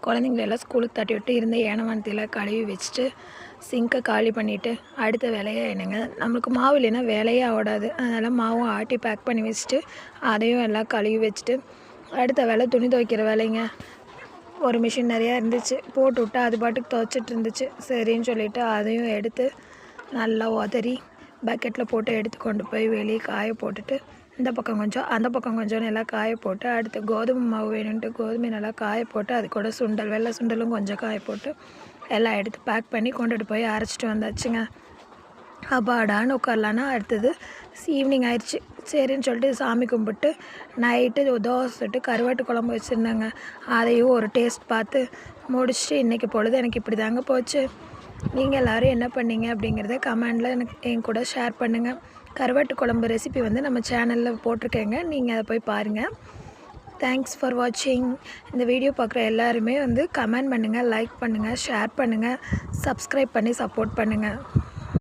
குழந்தைங்களெல்லாம் ஸ்கூலுக்கு தட்டி விட்டு இருந்த ஏனவானத்தையெல்லாம் கழுவி வச்சுட்டு சிங்கை காலி பண்ணிவிட்டு அடுத்த வேலையாக என்னங்க நம்மளுக்கு மாவு இல்லைன்னா வேலையே ஓடாது. அதனால் மாவும் ஆட்டி பேக் பண்ணி வச்சுட்டு அதையும் எல்லாம் கழுவி வச்சுட்டு அடுத்த வேலை துணி துவைக்கிற வேலைங்க. ஒரு மிஷின் நிறையா இருந்துச்சு, போட்டு விட்டா அது பாட்டுக்கு துவைச்சிட்டு இருந்துச்சு. சரின்னு சொல்லிவிட்டு அதையும் எடுத்து நல்லா உதறி பக்கெட்டில் போட்டு எடுத்து கொண்டு போய் வெளியே காய போட்டுட்டு இந்த பக்கம் கொஞ்சம் அந்த பக்கம் கொஞ்சம் நல்லா காய போட்டு அடுத்து கோதுமை மாவு வேணுன்ட்டு கோதுமை நல்லா காய போட்டு அது கூட சுண்டல் வெள்ளை சுண்டலும் கொஞ்சம் காய போட்டு எல்லாம் எடுத்து பேக் பண்ணி கொண்டுட்டு போய் அரைச்சிட்டு வந்தாச்சுங்க. அப்பாடான்னு உட்காரலான்னா அடுத்தது ஈவினிங் ஆயிடுச்சு. சரின்னு சொல்லிட்டு சாமி கும்பிட்டு நைட்டு தோசை சுட்டு கருவாட்டு குழம்பு வச்சுருந்தாங்க. அதையும் ஒரு டேஸ்ட் பார்த்து முடிச்சுட்டு இன்றைக்கி பொழுது எனக்கு இப்படி தாங்க போச்சு. நீங்கள் எல்லோரும் என்ன பண்ணீங்க அப்படிங்கிறத கமெண்டில் எனக்கு என் கூட ஷேர் பண்ணுங்கள். கருவாட்டு குழம்பு ரெசிபி வந்து நம்ம சேனலில் போட்டிருக்கேங்க, நீங்கள் அதை போய் பாருங்கள். தேங்க்ஸ் ஃபார் வாட்சிங். இந்த வீடியோ பார்க்குற எல்லாருமே வந்து கமெண்ட் பண்ணுங்கள், லைக் பண்ணுங்கள், ஷேர் பண்ணுங்கள், சப்ஸ்கிரைப் பண்ணி சப்போர்ட் பண்ணுங்கள்.